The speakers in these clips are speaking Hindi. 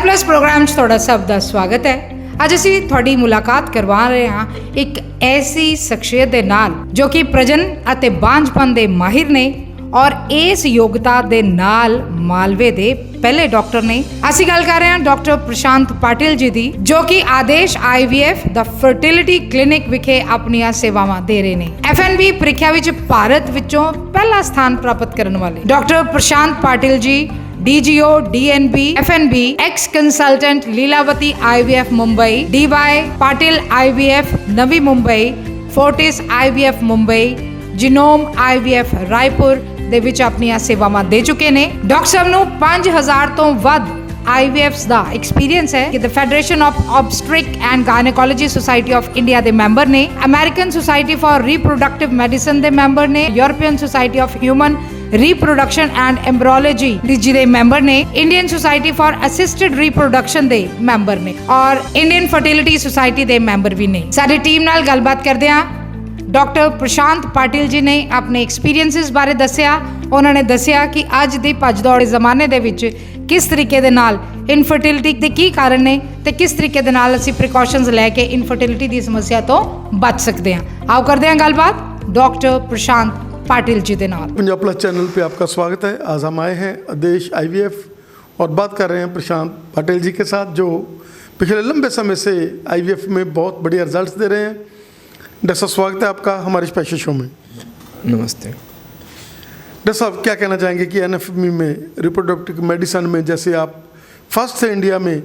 प्लस प्रोग्राम 'ਚ ਤੁਹਾਡਾ ਸਭ ਦਾ ਸਵਾਗਤ ਹੈ। ਅੱਜ ਅਸੀਂ ਤੁਹਾਡੀ ਮੁਲਾਕਾਤ ਕਰਵਾ ਰਹੇ ਹਾਂ ਇੱਕ ਐਸੀ ਸ਼ਖਸੀਅਤ ਦੇ ਨਾਲ ਜੋ ਕਿ ਪ੍ਰਜਨ ਅਤੇ ਬਾਂਝਪਨ ਦੇ ਮਾਹਿਰ ਨੇ ਔਰ ਇਸ ਯੋਗਤਾ ਦੇ ਨਾਲ ਮਾਲਵੇ ਦੇ ਪਹਿਲੇ ਡਾਕਟਰ ਨੇ। ਅਸੀਂ ਗੱਲ ਕਰ ਰਹੇ ਹਾਂ ਡਾਕਟਰ ਪ੍ਰਸ਼ਾਂਤ ਪਾਟਿਲ ਜੀ ਦੀ, ਜੋ ਕਿ ਆਦੇਸ਼ IVF ਦਾ ਫਰਟੀਲਿਟੀ ਕਲੀਨਿਕ ਵਿਖੇ ਆਪਣੀਆਂ ਸੇਵਾਵਾਂ ਦੇ ਰਹੇ ਨੇ। FNB ਪ੍ਰੀਖਿਆ ਵਿੱਚ ਭਾਰਤ ਵਿੱਚੋਂ ਪਹਿਲਾ ਸਥਾਨ ਪ੍ਰਾਪਤ ਕਰਨ ਵਾਲੇ ਡਾਕਟਰ ਪ੍ਰਸ਼ਾਂਤ ਪਾਟਿਲ ਜੀ DGO, DNB, FNB, ex-consultant Lilavati IVF Mumbai, DY Patil IVF Navi Mumbai, Fortis IVF Mumbai, Genome IVF Raipur ਦੇ ਵਿੱਚ ਆਪਣੀਆਂ ਸੇਵਾਵਾਂ ਦੇ ਚੁੱਕੇ ਨੇ। ਡਾਕਟਰ ਸਾਹਿਬ ਨੂੰ 5000 ਤੋਂ ਵੱਧ IVFs ਦਾ ਐਕਸਪੀਰੀਅੰਸ ਹੈ ਕਿ the federation of obstetric and gynaecology society of India ਦੇ ਮੈਂਬਰ ਨੇ, American society for reproductive medicine ਦੇ ਮੈਂਬਰ ਨੇ, European society of human reproduction and embryology ਜਿਹਦੇ ਮੈਂਬਰ ਨੇ, Indian society for assisted reproduction ਦੇ ਮੈਂਬਰ ਨੇ ਔਰ ਇੰਡੀਅਨ ਫਰਟੀਲਿਟੀ ਸੁਸਾਇਟੀ ਦੇ ਮੈਂਬਰ ਵੀ ਨੇ। ਸਾਡੀ ਟੀਮ ਨਾਲ ਗੱਲਬਾਤ ਕਰਦੇ ਹਾਂ। ਡਾਕਟਰ ਪ੍ਰਸ਼ਾਂਤ ਪਾਟਿਲ ਜੀ ਨੇ ਆਪਣੇ ਐਕਸਪੀਰੀਐਂਸਿਸ ਬਾਰੇ ਦੱਸਿਆ। ਉਹਨਾਂ ਨੇ ਦੱਸਿਆ ਕਿ ਅੱਜ ਦੀ ਭੱਜ ਦੌੜ ਦੇ ਜ਼ਮਾਨੇ ਦੇ ਵਿੱਚ ਕਿਸ ਤਰੀਕੇ ਦੇ ਨਾਲ ਇਨਫਰਟੀਲਿਟੀ ਦੇ ਕੀ ਕਾਰਨ ਨੇ ਤੇ ਕਿਸ ਤਰੀਕੇ ਦੇ ਨਾਲ ਅਸੀਂ ਪ੍ਰੀਕਾਸ਼ਨਸ ਲੈ ਕੇ ਇਨਫਰਟੀਲਿਟੀ ਦੀ ਸਮੱਸਿਆ ਤੋਂ ਬਚ ਸਕਦੇ ਹਾਂ। ਆਓ ਕਰਦੇ ਹਾਂ ਗੱਲਬਾਤ ਡਾਕਟਰ ਪ੍ਰਸ਼ਾंत पाटिल जी के नाम। पंजाब प्लस चैनल पे आपका स्वागत है। आज हम आए हैं आदेश IVF और बात कर रहे हैं प्रशांत पाटिल जी के साथ, जो पिछले लंबे समय से IVF में बहुत बढ़िया रिजल्ट्स दे रहे हैं। डॉक्टर साहब, स्वागत है आपका हमारे स्पेशल शो में। नमस्ते डॉक्टर साहब, क्या कहना चाहेंगे कि NFM में रिप्रोडक्टिव मेडिसिन में जैसे आप फर्स्ट थे इंडिया में,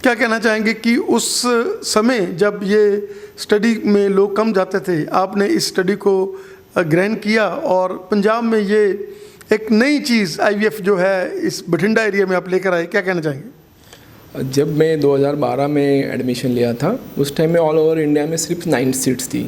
क्या कहना चाहेंगे कि उस समय जब ये स्टडी में लोग कम जाते थे, आपने इस स्टडी को ग्रहण किया और पंजाब में ये एक नई चीज़ IVF जो है इस बठिंडा एरिया में आप लेकर आए, क्या कहना चाहेंगे? जब मैं 2012 में एडमिशन लिया था, उस टाइम में ऑल ओवर इंडिया में सिर्फ 9 सीट्स थी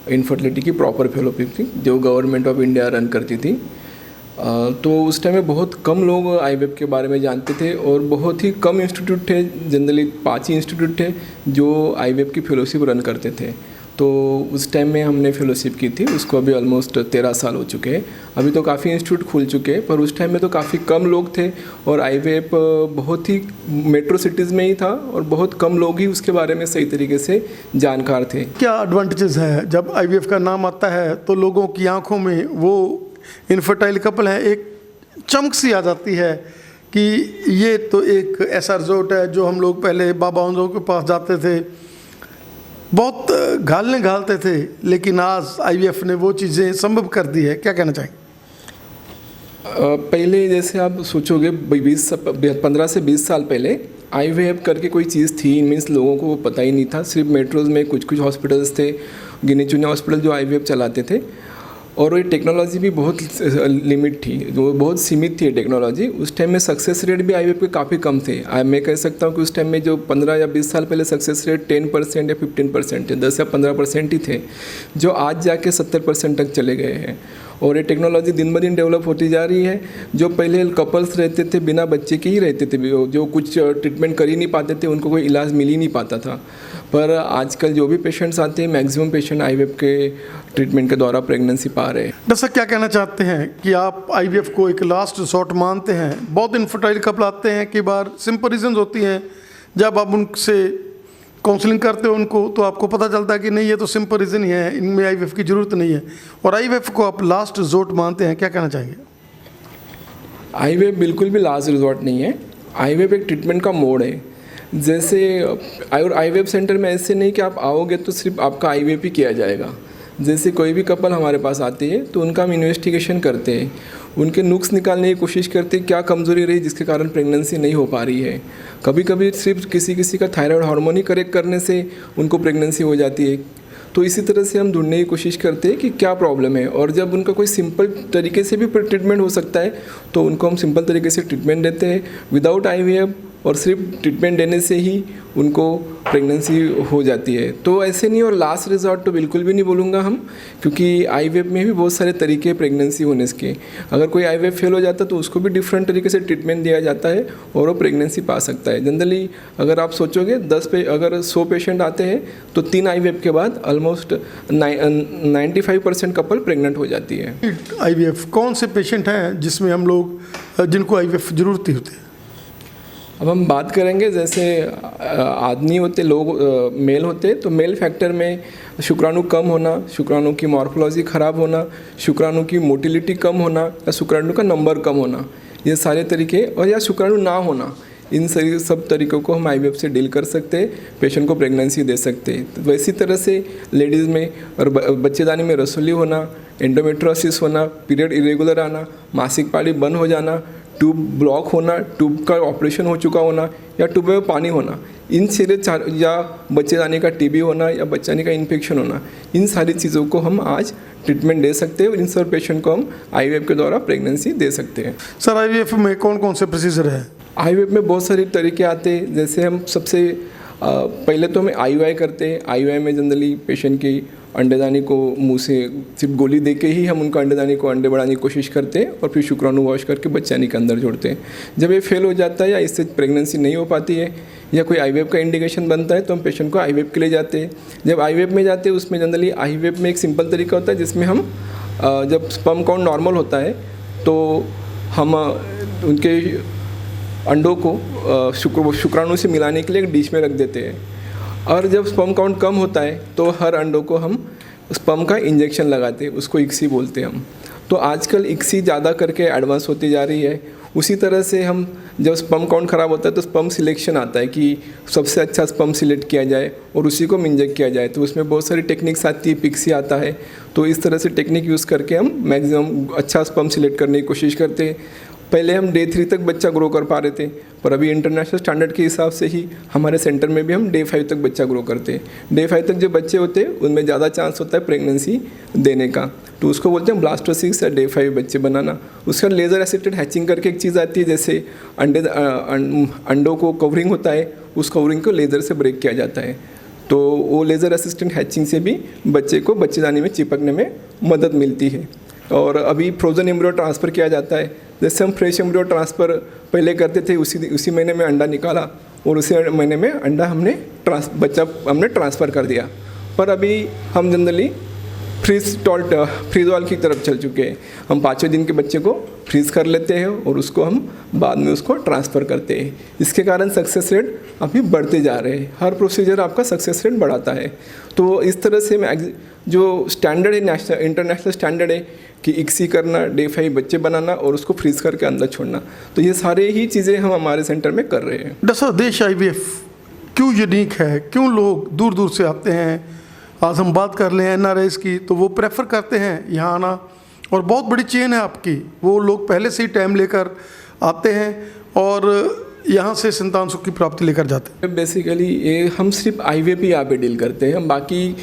इनफर्टिलिटी की प्रॉपर फेलोशिप थी, जो गवर्नमेंट ऑफ इंडिया रन करती थी। तो उस टाइम में बहुत कम लोग IVF के बारे में जानते थे और बहुत ही कम इंस्टीट्यूट थे, जनरली 5 ही इंस्टीट्यूट थे जो IVF की फेलोशिप रन करते थे। तो उस टाइम में हमने फेलोशिप की थी, उसको अभी ऑलमोस्ट 13 साल हो चुके हैं। अभी तो काफ़ी इंस्टीट्यूट खुल चुके हैं, पर उस टाइम में तो काफ़ी कम लोग थे और IVF बहुत ही मेट्रो सिटीज़ में ही था और बहुत कम लोग ही उसके बारे में सही तरीके से जानकार थे। क्या एडवांटेजेस है जब IVF का नाम आता है तो लोगों की आंखों में वो इनफर्टाइल कपल है एक चमक सी आ जाती है कि ये तो एक ऐसा रिजोर्ट है जो हम लोग पहले बाबाओं के पास जाते थे, बहुत घालते थे, लेकिन आज IVF ने वो चीज़ें संभव कर दी है। क्या कहना चाहेंगे? पहले जैसे आप सोचोगे 15 से 20 साल पहले IVF करके कोई चीज़ थी, मीन्स लोगों को वो पता ही नहीं था। सिर्फ मेट्रोज़ में कुछ हॉस्पिटल्स थे, गिने चुने हॉस्पिटल जो IVF चलाते थे, और ये टेक्नोलॉजी भी बहुत लिमिट थी, जो बहुत सीमित थी टेक्नोलॉजी। उस टाइम में सक्सेस रेट भी IVF के काफ़ी कम थे। मैं कह सकता हूँ कि उस टाइम में जो 15 या 20 साल पहले सक्सेस रेट 10% या 15% थे, 10 या 15% ही थे, जो आज जाके 70% तक चले गए हैं। और ये टेक्नोलॉजी दिन ब दिन डेवलप होती जा रही है। जो पहले कपल्स रहते थे बिना बच्चे के ही रहते थे, जो कुछ ट्रीटमेंट कर ही नहीं पाते थे, उनको कोई इलाज मिल ही नहीं पाता था। पर आजकल जो भी पेशेंट्स आते हैं, मैक्सिमम पेशेंट IVF के ट्रीटमेंट के द्वारा प्रेगनेंसी पा रहे हैं। डॉक्टर साहब, क्या कहना चाहते हैं कि आप IVF को एक लास्ट रिसोर्ट मानते हैं? बहुत इनफर्टाइल कपल आते हैं, कई बार सिंपल रीजंस होती हैं, जब आप उनसे काउंसलिंग करते हो उनको तो आपको पता चलता है कि नहीं, ये तो सिंपल रीज़न ही है, इनमें IVF की ज़रूरत नहीं है, और IVF को आप लास्ट रिजोर्ट मानते हैं। क्या कहना चाहेंगे? IVF बिल्कुल भी लास्ट रिजॉर्ट नहीं है। IVF एक ट्रीटमेंट का मोड है। जैसे IVF सेंटर में ऐसे नहीं कि आप आओगे तो सिर्फ आपका IVF ही किया जाएगा। जैसे कोई भी कपल हमारे पास आती है तो उनका हम इन्वेस्टिगेशन करते हैं, उनके नुक्स निकालने की कोशिश करते हैं, क्या कमज़ोरी रही जिसके कारण प्रेगनेंसी नहीं हो पा रही है। कभी कभी सिर्फ किसी का थायराइड हार्मोन ही करेक्ट करने से उनको प्रेगनेंसी हो जाती है। तो इसी तरह से हम ढूंढने की कोशिश करते हैं कि क्या प्रॉब्लम है, और जब उनका कोई सिंपल तरीके से भी ट्रीटमेंट हो सकता है तो उनको हम सिंपल तरीके से ट्रीटमेंट देते हैं विदाउट IVF, और सिर्फ ट्रीटमेंट देने से ही उनको प्रेगनेंसी हो जाती है। तो ऐसे नहीं, और लास्ट रिजॉर्ट तो बिल्कुल भी नहीं बोलूँगा हम, क्योंकि IVF में भी बहुत सारे तरीके प्रेगनेंसी होने के। अगर कोई IVF फेल हो जाता है तो उसको भी डिफरेंट तरीके से ट्रीटमेंट दिया जाता है और वो प्रेगनेंसी पा सकता है। जनरली अगर आप सोचोगे अगर 100 पेशेंट आते हैं तो 3 IVF के बाद ऑलमोस्ट 95% कपल प्रेग्नेंट हो जाती है। IVF कौन से पेशेंट हैं जिसमें हम लोग जिनको IVF ज़रूरत होती है? अब हम बात करेंगे जैसे आदमी होते लोग मेल होते तो मेल फैक्टर में शुक्राणु कम होना, शुक्राणु की मॉर्फोलॉजी ख़राब होना, शुक्राणु की मोटिलिटी कम होना या शुक्राणु का नंबर कम होना, ये सारे तरीके, और या शुक्राणु ना होना, इन सभी सब तरीक़ों को हम आईवीएफ से डील कर सकते हैं, पेशेंट को प्रेगनेंसी दे सकते हैं। तो वैसी तरह से लेडीज़ में और बच्चेदानी में रसोली होना, एंडोमेट्रोसिस होना, पीरियड इरेगुलर आना, मासिक पाली बंद हो जाना, ट्यूब ब्लॉक होना, ट्यूब का ऑपरेशन हो चुका होना या ट्यूब में पानी होना, इन सारे चार, या बच्चेदानी का टीबी होना या बच्चेदानी का इन्फेक्शन होना, इन सारी चीज़ों को हम आज ट्रीटमेंट दे सकते हैं और इन सब पेशेंट को हम आईवीएफ के द्वारा प्रेगनेंसी दे सकते हैं। सर आईवीएफ में कौन कौन से प्रोसीजर है? आईवीएफ में बहुत सारे तरीके आते हैं। जैसे हम सबसे पहले तो हमें आईयूआई करते हैं। आईयूआई में जनरली पेशेंट की अंडेदानी को मुंह से सिर्फ गोली दे के ही हम उनका अंडेदानी को अंडे बढ़ाने की कोशिश करते हैं और फिर शुक्राणु वॉश करके बच्चानी के अंदर जोड़ते हैं। जब ये फेल हो जाता है या इससे प्रेगनेंसी नहीं हो पाती है या कोई आईवीएफ का इंडिकेशन बनता है तो हम पेशेंट को आईवीएफ के लिए जाते हैं। जब आईवीएफ में जाते हैं उसमें जनरली आईवीएफ में एक सिंपल तरीका होता है जिसमें हम जब स्पर्म काउंट नॉर्मल होता है तो हम उनके अंडों को शुक्राणु से मिलाने के लिए एक डिश में रख देते हैं, और जब स्पर्म काउंट कम होता है तो हर अंडों को हम स्पर्म का इंजेक्शन लगाते हैं, उसको इक्सी बोलते हैं हम। तो आजकल इक्सी ज़्यादा करके एडवांस होती जा रही है। उसी तरह से हम जब स्पर्म काउंट ख़राब होता है तो स्पर्म सिलेक्शन आता है कि सबसे अच्छा स्पर्म सिलेक्ट किया जाए और उसी को इंजेक्ट किया जाए, तो उसमें बहुत सारी टेक्निक्स आती है, पिक्सी आता है। तो इस तरह से टेक्निक यूज़ करके हम मैक्सिमम अच्छा स्पर्म सिलेक्ट करने की कोशिश करते हैं। पहले हम डे 3 तक बच्चा ग्रो कर पा रहे थे, पर अभी इंटरनेशनल स्टैंडर्ड के हिसाब से ही हमारे सेंटर में भी हम डे 5 तक बच्चा ग्रो करते हैं। डे 5 तक जो बच्चे होते हैं उनमें ज़्यादा चांस होता है प्रेगनेंसी देने का, तो उसको बोलते हैं ब्लास्टोसिस या डे 5 बच्चे बनाना। उसका लेज़र असिस्टेड हैचिंग करके एक चीज़ आती है, जैसे अंडों को कवरिंग होता है, उस कवरिंग को लेज़र से ब्रेक किया जाता है। तो वो लेज़र असिस्टेंट हैचिंग से भी बच्चे को बच्चेदानी में चिपकने में मदद मिलती है। और अभी फ्रोज़न एम्ब्रियो ट्रांसफ़र किया जाता है। जैसे हम फ्रेश एम्ब्रियो ट्रांसफ़र पहले करते थे, उसी महीने में अंडा निकाला और उसी महीने में अंडा बच्चा हमने ट्रांसफ़र कर दिया। पर अभी हम जनरली फ्रीज वाल की तरफ चल चुके हैं। हम 5वें दिन के बच्चे को फ्रीज़ कर लेते हैं और उसको हम बाद में उसको ट्रांसफ़र करते हैं। इसके कारण सक्सेस रेट अभी बढ़ते जा रहे हैं। हर प्रोसीजर आपका सक्सेस रेट बढ़ाता है। तो इस तरह से जो स्टैंडर्ड है, इंटरनेशनल स्टैंडर्ड है कि इक्सी करना, डे 5 बच्चे बनाना और उसको फ्रीज़ करके अंदर छोड़ना, तो ये सारे ही चीज़ें हम हमारे सेंटर में कर रहे हैं। डॉक्टर साहब, देश आईवीएफ क्यों यूनिक है? क्यों लोग दूर दूर से आते हैं? आज हम बात कर लें एनआरआईज़ की, तो वो प्रेफर करते हैं यहाँ आना, और बहुत बड़ी चेन है आपकी। वो लोग पहले से ही टाइम लेकर आते हैं और यहाँ से संतान सुख की प्राप्ति लेकर जाते हैं। बेसिकली ये हम सिर्फ आईवीएफ ही यहाँ पे डील करते हैं, हम बाकी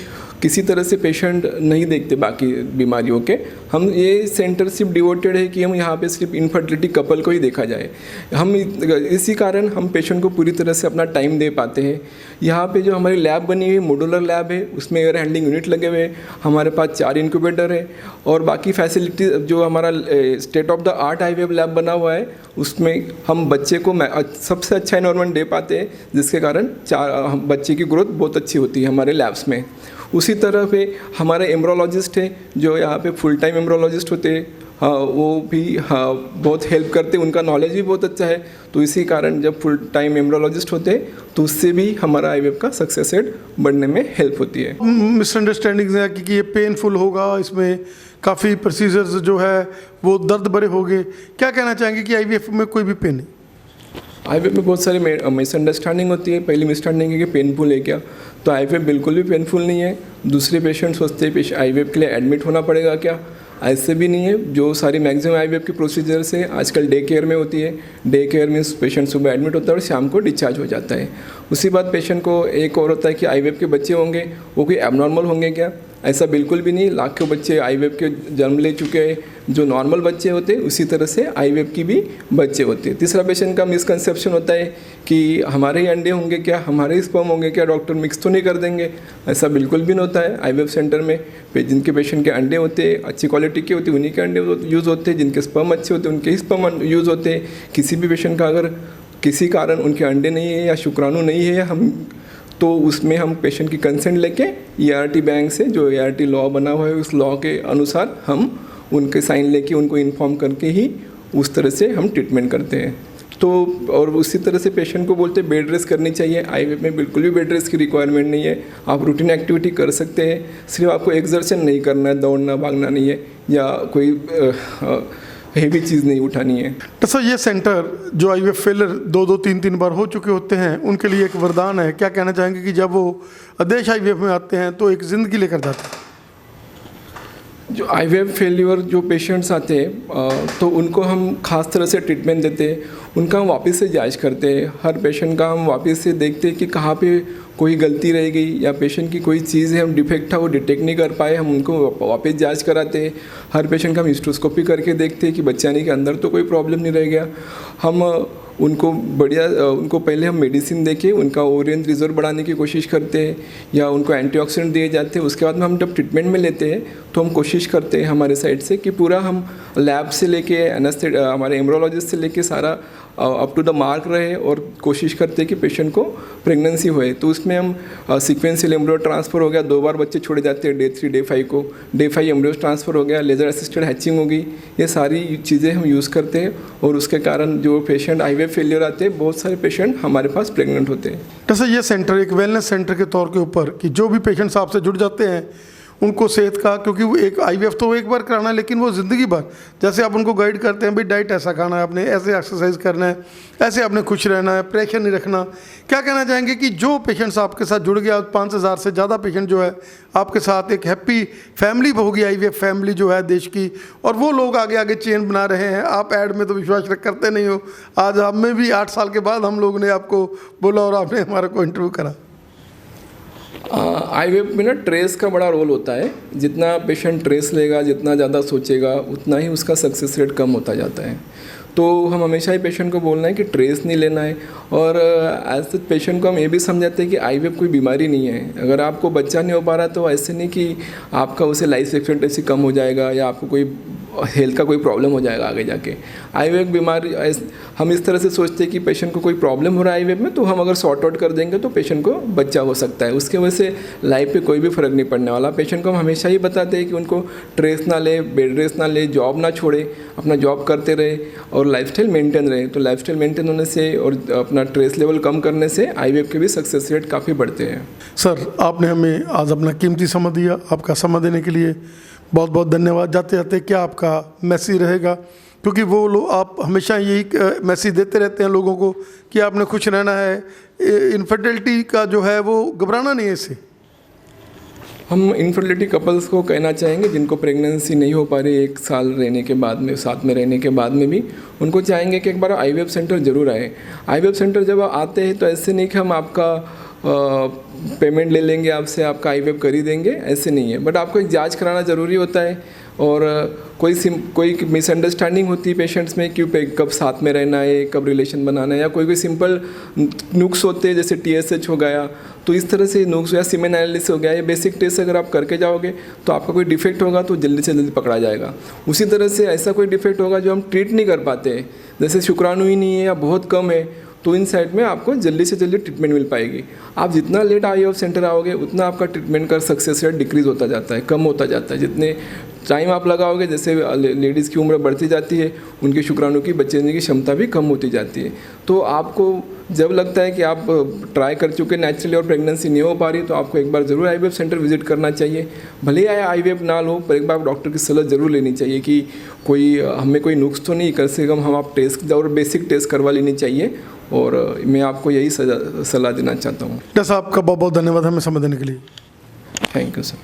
किसी तरह से पेशेंट नहीं देखते बाकी बीमारियों के। हम ये सेंटर सिर्फ डिवोटेड है कि हम यहाँ पे सिर्फ इनफर्टिलिटी कपल को ही देखा जाए। हम इसी कारण हम पेशेंट को पूरी तरह से अपना टाइम दे पाते हैं। यहाँ पे जो हमारी लैब बनी हुई मॉड्यूलर लैब है, उसमें एयर हैंडलिंग यूनिट लगे हुए हैं, हमारे पास 4 इंक्यूबेटर है और बाकी फैसिलिटी जो हमारा state of the art IVF lab बना हुआ है, उसमें हम बच्चे को सबसे अच्छा एनवायरनमेंट दे पाते हैं, जिसके कारण बच्चे की ग्रोथ बहुत अच्छी होती है हमारे लैब्स में। उसी तरह पे हमारे एम्ब्रोलॉजिस्ट हैं जो यहाँ पे फुल टाइम एम्ब्रोलॉजिस्ट होते हैं, वो भी बहुत हेल्प करते हैं, उनका नॉलेज भी बहुत अच्छा है। तो इसी कारण जब फुल टाइम एम्ब्रोलॉजिस्ट होते हैं तो उससे भी हमारा आईवीएफ का सक्सेस रेट बढ़ने में हेल्प होती है। मिसअंडरस्टैंडिंग्स है कि ये पेनफुल होगा, इसमें काफ़ी प्रोसीजर्स जो है वो दर्द भरे होंगे, क्या कहना चाहेंगे कि आईवीएफ में कोई भी पेन नहीं? आईवीएफ में बहुत सारी मिसअंडरस्टैंडिंग होती है। पहली मिसअंडरस्टैंडिंग है कि पेनफुल है क्या, तो आईवीएफ बिल्कुल भी पेनफुल नहीं है। दूसरे पेशेंट सोचते हैं आईवीएफ के लिए एडमिट होना पड़ेगा क्या, ऐसे भी नहीं है। जो सारी मैक्सिमम आईवीएफ की प्रोसीजर्स है आजकल डे केयर में होती है। डे केयर में पेशेंट सुबह एडमिट होता है और शाम को डिस्चार्ज हो जाता है। उसी बात पेशेंट को एक और होता है कि आईवीएफ के बच्चे होंगे वो कोई एबनॉर्मल होंगे क्या, ऐसा बिल्कुल भी नहीं। लाखों बच्चे आईवीएफ के जन्म ले चुके हैं, जो नॉर्मल बच्चे होते हैं उसी तरह से आईवीएफ की भी बच्चे होते हैं। तीसरा पेशेंट का मिसकंसेप्शन होता है कि हमारे ही अंडे होंगे क्या, हमारे ही स्पर्म होंगे क्या, डॉक्टर मिक्स तो नहीं कर देंगे, ऐसा बिल्कुल भी नहीं होता है। आईवीएफ सेंटर में जिनके पेशेंट के अंडे होते हैं अच्छी क्वालिटी के होते हैं उन्हीं के अंडे यूज़ होते हैं, जिनके स्पर्म अच्छे होते हैं उनके ही स्पर्म यूज़ होते हैं। किसी भी पेशेंट का अगर किसी कारण उनके अंडे नहीं है या शुक्राणु नहीं है तो उसमें हम पेशेंट की कंसेंट लेके ERT बैंक से, जो ERT लॉ बना हुआ है उस लॉ के अनुसार हम उनके साइन लेके उनको इन्फॉर्म करके ही उस तरह से हम ट्रीटमेंट करते हैं। तो और उसी तरह से पेशेंट को बोलते हैं बेड रेस्ट करनी चाहिए। आईवीएफ में बिल्कुल भी बेड रेस्ट की रिक्वायरमेंट नहीं है, आप रूटीन एक्टिविटी कर सकते हैं, सिर्फ आपको एक्सर्शन नहीं करना है, दौड़ना भागना नहीं है या कोई हेवी चीज़ नहीं उठानी है। तो सर ये सेंटर जो आईवीएफ फेलर 2-3 बार हो चुके होते हैं उनके लिए एक वरदान है, क्या कहना चाहेंगे कि जब वो आदेश आईवीएफ में आते हैं तो एक ज़िंदगी लेकर जाते हैं? जो आईवीएफ फेल्यूर जो पेशेंट्स आते हैं तो उनको हम खास तरह से ट्रीटमेंट देते हैं, उनका हम वापस से जांच करते हैं, हर पेशेंट का हम वापस से देखते हैं कि कहाँ पे कोई गलती रह गई या पेशेंट की कोई चीज़ है हम डिफेक्ट था वो डिटेक्ट नहीं कर पाए, हम उनको वापस जांच कराते हैं। हर पेशेंट का हम हिस्ट्रोस्कोपी करके देखते हैं कि बच्चानी के अंदर तो कोई प्रॉब्लम नहीं रह गया। हम उनको उनको पहले हम मेडिसिन देके उनका ओरियन रिजर्व बढ़ाने की कोशिश करते हैं या उनको एंटीऑक्सीडेंट दिए जाते हैं। उसके बाद में हम जब ट्रीटमेंट में लेते हैं तो हम कोशिश करते हैं हमारे साइड से कि पूरा हम लैब से लेके हमारे एम्ब्रोलॉजिस्ट से लेके सारा अप टू द मार्क रहे और कोशिश करते हैं कि पेशेंट को प्रेगनेंसी होए। तो उसमें हम सीक्वेंशियल एम्ब्रियो ट्रांसफ़र हो गया, 2 बार बच्चे छोड़े जाते हैं, डे 3 डे 5 को, डे 5 एम्ब्रियो ट्रांसफ़र हो गया, लेज़र असिस्टेड हैचिंग होगी, ये सारी चीज़ें हम यूज़ करते हैं और उसके कारण जो पेशेंट आईवीएफ फेलियर आते हैं बहुत सारे पेशेंट हमारे पास प्रेग्नेंट होते हैं। जैसे ये सेंटर एक वेलनेस सेंटर के तौर के ऊपर कि जो भी पेशेंट्स आपसे जुड़ जाते हैं उनको सेहत का, क्योंकि वो एक आईवीएफ तो एक बार कराना है लेकिन वो ज़िंदगी भर जैसे आप उनको गाइड करते हैं भाई डाइट ऐसा खाना है आपने, ऐसे एक्सरसाइज करना है, ऐसे आपने खुश रहना है, प्रेशर नहीं रखना। क्या कहना चाहेंगे कि जो पेशेंट्स आपके साथ जुड़ गया 5,000 से ज़्यादा पेशेंट जो है आपके साथ एक हैप्पी फैमिली होगी आईवीएफ फैमिली जो है देश की, और वो लोग आगे आगे चेन बना रहे हैं। आप ऐड में तो विश्वास करते नहीं हो, आज हमें भी 8 साल के बाद हम लोग ने आपको बोला और आपने हमारा को इंटरव्यू करा। आईवीएफ में ना ट्रेस का बड़ा रोल होता है, जितना पेशेंट ट्रेस लेगा, जितना ज़्यादा सोचेगा, उतना ही उसका सक्सेस रेट कम होता जाता है। तो हम हमेशा ही पेशेंट को बोलना है कि ट्रेस नहीं लेना है, और एज पेशेंट को हम ये भी समझाते हैं कि आईवीएफ कोई बीमारी नहीं है। अगर आपको बच्चा नहीं हो पा रहा तो ऐसे नहीं कि आपका उसे लाइफ एक्सपेक्टेंसी कम हो जाएगा या आपको कोई हेल्थ का कोई प्रॉब्लम हो जाएगा आगे जाके। आईवीएफ बीमारी हम इस तरह से सोचते हैं कि पेशेंट को कोई प्रॉब्लम हो रहा है आईवीएफ में तो हम अगर सॉर्ट आउट कर देंगे तो पेशेंट को बच्चा हो सकता है, उसके वजह से लाइफ पे कोई भी फ़र्क नहीं पड़ने वाला। पेशेंट को हम हमेशा ही बताते हैं कि उनको ट्रेस ना ले, बेड रेस्ट ना ले, जॉब ना छोड़े, अपना जॉब करते रहे और लाइफस्टाइल मेंटेन रहे। तो लाइफस्टाइल मेंटेन होने से और अपना ट्रेस लेवल कम करने से आईवीएफ के भी सक्सेस रेट काफ़ी बढ़ते हैं। सर आपने हमें आज अपना कीमती समय दिया, आपका समय देने के लिए बहुत बहुत धन्यवाद। जाते जाते क्या आपका मैसेज रहेगा, क्योंकि वो लोग आप हमेशा यही मैसेज देते रहते हैं लोगों को कि आपने खुश रहना है, इनफर्टिलिटी का जो है वो घबराना नहीं है इससे। हम इनफर्टिलिटी कपल्स को कहना चाहेंगे जिनको प्रेगनेंसी नहीं हो पा रही 1 साल रहने के बाद में, साथ में रहने के बाद में भी, उनको चाहेंगे कि एक बार आईवीएफ सेंटर ज़रूर आए। आईवीएफ सेंटर जब आते हैं तो ऐसे नहीं कि हम आपका पेमेंट ले लेंगे आपसे, आपका आईवीएफ कर ही देंगे, ऐसे नहीं है। बट आपको एक जांच कराना ज़रूरी होता है और कोई मिसअंडरस्टैंडिंग होती है पेशेंट्स में कि कब साथ में रहना है, कब रिलेशन बनाना है, या कोई सिंपल नुक्स होते हैं जैसे TSH हो गया, तो इस तरह से नुक्स या सीमेन एनालिसिस हो गया, ये बेसिक टेस्ट अगर आप करके जाओगे तो आपका कोई डिफेक्ट होगा तो जल्दी से जल्दी पकड़ा जाएगा। उसी तरह से ऐसा कोई डिफेक्ट होगा जो हम ट्रीट नहीं कर पाते हैं, जैसे शुक्राणु ही नहीं है या बहुत कम है, तो इन साइड में आपको जल्दी से जल्दी ट्रीटमेंट मिल पाएगी। आप जितना लेट आईवीएफ सेंटर आओगे उतना आपका ट्रीटमेंट का सक्सेस रेट डिक्रीज़ होता जाता है, कम होता जाता है। जितने टाइम आप लगाओगे, जैसे लेडीज़ की उम्र बढ़ती जाती है, उनके शुक्राणु की बच्चे की क्षमता भी कम होती जाती है। तो आपको जब लगता है कि आप ट्राई कर चुके नेचुरली और प्रेगनेंसी नहीं हो पा रही, तो आपको एक बार ज़रूर आईवीएफ सेंटर विजिट करना चाहिए। भले ही आईवीएफ ना लो, पर एक बार डॉक्टर की सलाह ज़रूर लेनी चाहिए कि हमें कोई नुक्स तो नहीं, कम से कम हम आप टेस्ट और बेसिक टेस्ट करवा लेनी चाहिए। और मैं आपको यही सलाह देना चाहता हूँ। डॉक्टर साहब का बहुत बहुत धन्यवाद हमें समय देने के लिए। Thank you sir.